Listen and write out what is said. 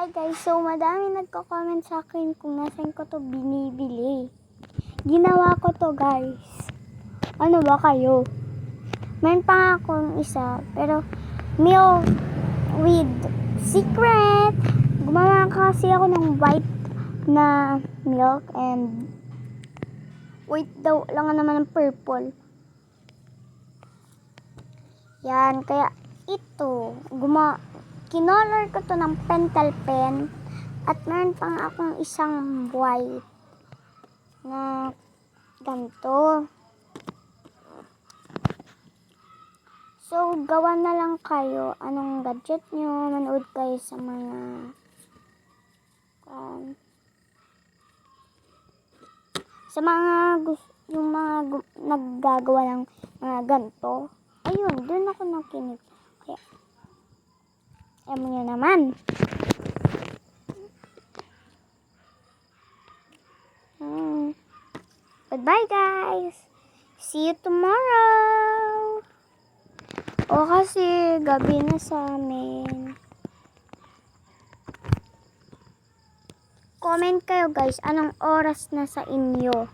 Hi guys, so madami nagko-comment sa akin kung nasan ko to binibili. Ginawa ko to guys. Ano ba kayo? Meron pa nga akong isa, pero milk with secret. Gumawa kasi ako ng white na milk and white daw lang naman ng purple. Yan, kaya ito, kinolor ko to ng pentel pen at meron pang akong isang white na ganito. So, gawa na lang kayo anong gadget nyo, manood kayo sa mga yung mga naggagawa ng mga ganito. Ayun, dun ako nakinig. Kaya, alam nyo naman. Goodbye guys. See you tomorrow. O kasi gabi na sa amin. Comment kayo guys, anong oras na sa inyo?